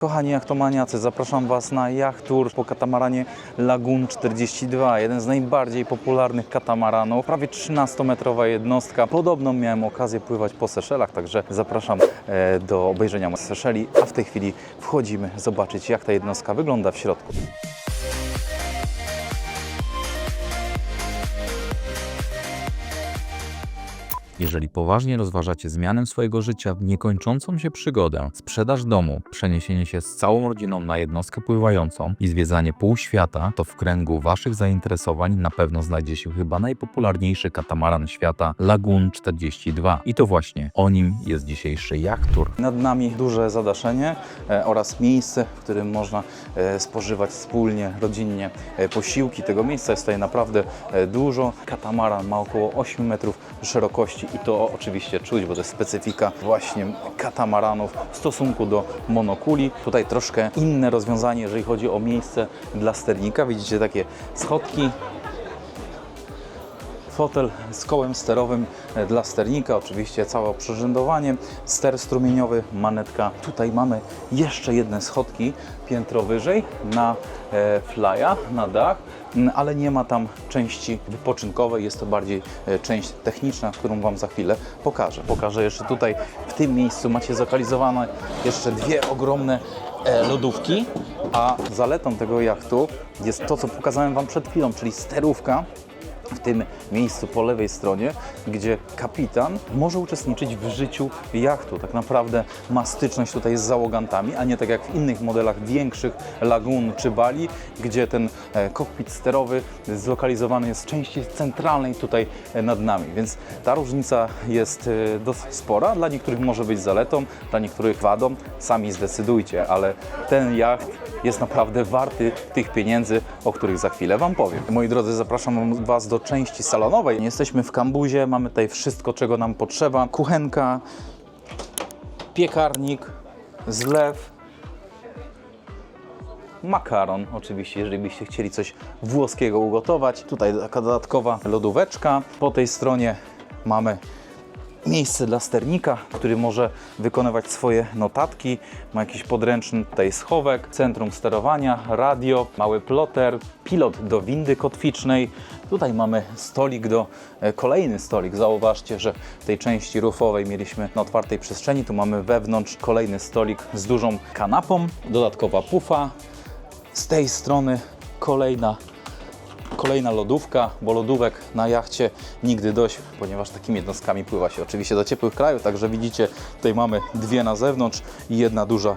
Kochani jachtomaniacy, zapraszam Was na yacht tour po katamaranie Lagoon 42, jeden z najbardziej popularnych katamaranów, prawie 13-metrowa jednostka. Podobno miałem okazję pływać po Seszelach, także zapraszam do obejrzenia Seszeli, a w tej chwili wchodzimy zobaczyć, jak ta jednostka wygląda w środku. Jeżeli poważnie rozważacie zmianę swojego życia w niekończącą się przygodę, sprzedaż domu, przeniesienie się z całą rodziną na jednostkę pływającą i zwiedzanie pół świata, to w kręgu Waszych zainteresowań na pewno znajdzie się chyba najpopularniejszy katamaran świata Lagoon 42. I to właśnie o nim jest dzisiejszy yacht tour. Nad nami duże zadaszenie oraz miejsce, w którym można spożywać wspólnie, rodzinnie posiłki. Tego miejsca jest tutaj naprawdę dużo. Katamaran ma około 8 metrów szerokości i to oczywiście czuć, bo to jest specyfika właśnie katamaranów w stosunku do monokuli. Tutaj troszkę inne rozwiązanie, jeżeli chodzi o miejsce dla sternika. Widzicie takie schodki, fotel z kołem sterowym dla sternika, oczywiście całe oprzężowanie, ster strumieniowy, manetka. Tutaj mamy jeszcze jedne schodki piętro wyżej na flya, na dach, ale nie ma tam części wypoczynkowej, jest to bardziej część techniczna, którą Wam za chwilę pokażę. Pokażę jeszcze tutaj, w tym miejscu macie zlokalizowane jeszcze dwie ogromne lodówki, a zaletą tego jachtu jest to, co pokazałem Wam przed chwilą, czyli sterówka w tym miejscu po lewej stronie, gdzie kapitan może uczestniczyć w życiu jachtu. Tak naprawdę ma styczność tutaj z załogantami, a nie tak jak w innych modelach większych Lagoon czy Bali, gdzie ten kokpit sterowy zlokalizowany jest w części centralnej tutaj nad nami. Więc ta różnica jest dosyć spora. Dla niektórych może być zaletą, dla niektórych wadą. Sami zdecydujcie, ale ten jacht jest naprawdę warty tych pieniędzy, o których za chwilę Wam powiem. Moi drodzy, zapraszam Was do części salonowej. Jesteśmy w kambuzie, mamy tutaj wszystko, czego nam potrzeba. Kuchenka, piekarnik, zlew, makaron oczywiście, jeżeli byście chcieli coś włoskiego ugotować. Tutaj taka dodatkowa lodóweczka. Po tej stronie mamy miejsce dla sternika, który może wykonywać swoje notatki. Ma jakiś podręczny tutaj schowek, centrum sterowania, radio, mały ploter, pilot do windy kotwicznej. Tutaj mamy stolik kolejny stolik. Zauważcie, że w tej części rufowej mieliśmy na otwartej przestrzeni. Tu mamy wewnątrz kolejny stolik z dużą kanapą, dodatkowa pufa. Z tej strony kolejna lodówka, bo lodówek na jachcie nigdy dość, ponieważ takimi jednostkami pływa się oczywiście do ciepłych krajów, także widzicie, tutaj mamy dwie na zewnątrz i jedna duża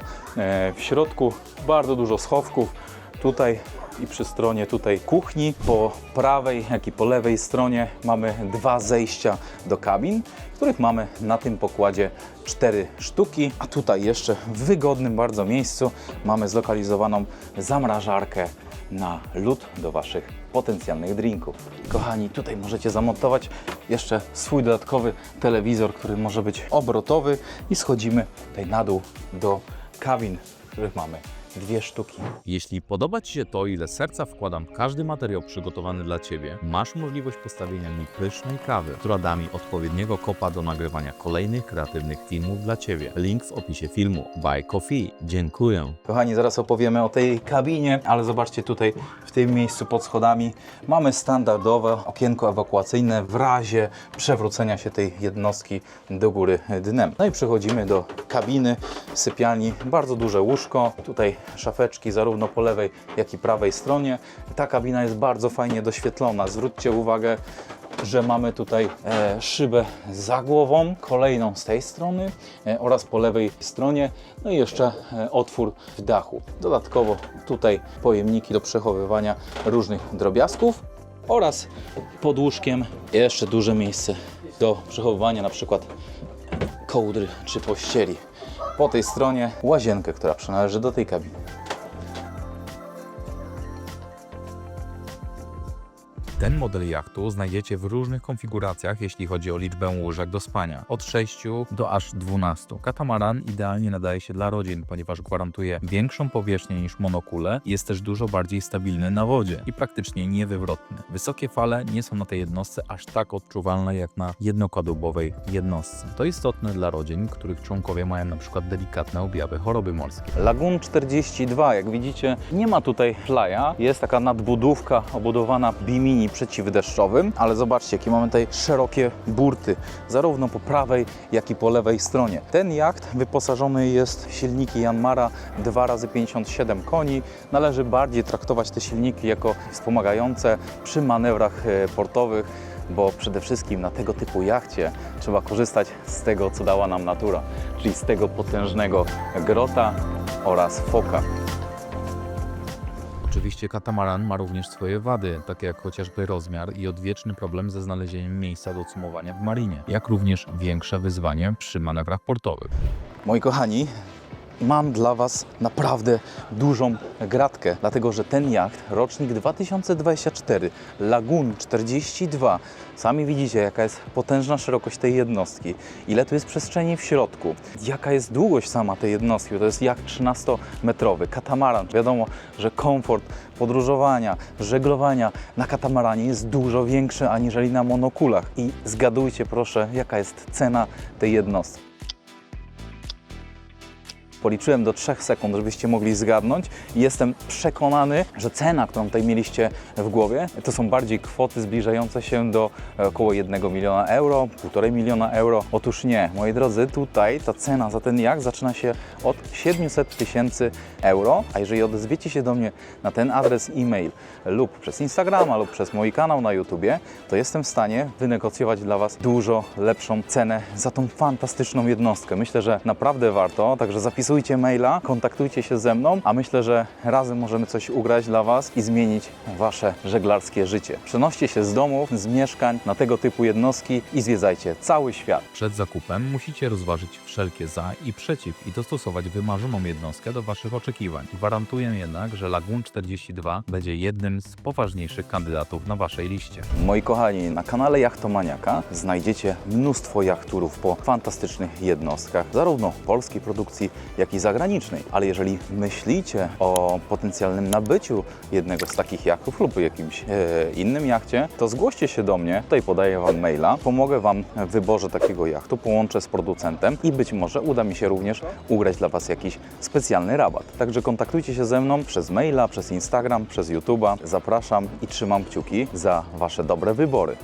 w środku. Bardzo dużo schowków tutaj i przy stronie tutaj kuchni. Po prawej, jak i po lewej stronie mamy dwa zejścia do kabin, których mamy na tym pokładzie 4 sztuki, a tutaj jeszcze w wygodnym bardzo miejscu mamy zlokalizowaną zamrażarkę na lód do Waszych potencjalnych drinków. Kochani, tutaj możecie zamontować jeszcze swój dodatkowy telewizor, który może być obrotowy i schodzimy tutaj na dół do kabin, w których mamy 2 sztuki. Jeśli podoba Ci się to, ile serca wkładam w każdy materiał przygotowany dla Ciebie, masz możliwość postawienia mi pysznej kawy, która da mi odpowiedniego kopa do nagrywania kolejnych kreatywnych filmów dla Ciebie. Link w opisie filmu. Buy Coffee. Dziękuję. Kochani, zaraz opowiemy o tej kabinie, ale zobaczcie tutaj w tym miejscu pod schodami mamy standardowe okienko ewakuacyjne w razie przewrócenia się tej jednostki do góry dnem. No i przechodzimy do kabiny, sypialni. Bardzo duże łóżko. Tutaj szafeczki zarówno po lewej, jak i prawej stronie. Ta kabina jest bardzo fajnie doświetlona. Zwróćcie uwagę, że mamy tutaj szybę za głową, kolejną z tej strony oraz po lewej stronie, no i jeszcze otwór w dachu. Dodatkowo tutaj pojemniki do przechowywania różnych drobiazgów oraz pod łóżkiem jeszcze duże miejsce do przechowywania na przykład kołdry czy pościeli. Po tej stronie łazienkę, która przynależy do tej kabiny. Ten model jachtu znajdziecie w różnych konfiguracjach, jeśli chodzi o liczbę łóżek do spania. Od 6 do aż 12. Katamaran idealnie nadaje się dla rodzin, ponieważ gwarantuje większą powierzchnię niż monokule i jest też dużo bardziej stabilny na wodzie i praktycznie niewywrotny. Wysokie fale nie są na tej jednostce aż tak odczuwalne jak na jednokadłubowej jednostce. To istotne dla rodzin, których członkowie mają na przykład delikatne objawy choroby morskiej. Lagoon 42, jak widzicie, nie ma tutaj flya, jest taka nadbudówka obudowana bimini przeciwdeszczowym, ale zobaczcie, jakie mamy tutaj szerokie burty, zarówno po prawej, jak i po lewej stronie. Ten jacht wyposażony jest w silniki Yanmara 2x57 koni. Należy bardziej traktować te silniki jako wspomagające przy manewrach portowych, bo przede wszystkim na tego typu jachcie trzeba korzystać z tego, co dała nam natura, czyli z tego potężnego grota oraz foka. Oczywiście katamaran ma również swoje wady, takie jak chociażby rozmiar i odwieczny problem ze znalezieniem miejsca do cumowania w marinie, jak również większe wyzwanie przy manewrach portowych. Moi kochani, mam dla Was naprawdę dużą gratkę, dlatego że ten jacht, rocznik 2024, Lagoon 42, sami widzicie, jaka jest potężna szerokość tej jednostki, ile tu jest przestrzeni w środku, jaka jest długość sama tej jednostki, to jest jacht 13-metrowy, katamaran. Wiadomo, że komfort podróżowania, żeglowania na katamaranie jest dużo większy aniżeli na monokulach. I zgadujcie proszę, jaka jest cena tej jednostki. Policzyłem do 3 sekund, żebyście mogli zgadnąć i jestem przekonany, że cena, którą tutaj mieliście w głowie, to są bardziej kwoty zbliżające się do około 1 miliona euro, 1,5 miliona euro. Otóż nie, moi drodzy, tutaj ta cena za ten jacht zaczyna się od 700 000 euro, a jeżeli odezwiecie się do mnie na ten adres e-mail lub przez Instagrama lub przez mój kanał na YouTubie, to jestem w stanie wynegocjować dla Was dużo lepszą cenę za tą fantastyczną jednostkę. Myślę, że naprawdę warto, także zapisujcie maila, kontaktujcie się ze mną, a myślę, że razem możemy coś ugrać dla Was i zmienić Wasze żeglarskie życie. Przenoście się z domów, z mieszkań na tego typu jednostki i zwiedzajcie cały świat. Przed zakupem musicie rozważyć wszelkie za i przeciw i dostosować wymarzoną jednostkę do Waszych oczekiwań. Gwarantuję jednak, że Lagoon 42 będzie jednym z poważniejszych kandydatów na Waszej liście. Moi kochani, na kanale Jachtomaniaka znajdziecie mnóstwo jachturów po fantastycznych jednostkach, zarówno polskiej produkcji, jak i zagranicznej. Ale jeżeli myślicie o potencjalnym nabyciu jednego z takich jachtów lub jakimś innym jachcie, to zgłoście się do mnie, tutaj podaję Wam maila, pomogę Wam w wyborze takiego jachtu, połączę z producentem i być może uda mi się również ugrać dla Was jakiś specjalny rabat. Także kontaktujcie się ze mną przez maila, przez Instagram, przez YouTube'a. Zapraszam i trzymam kciuki za Wasze dobre wybory.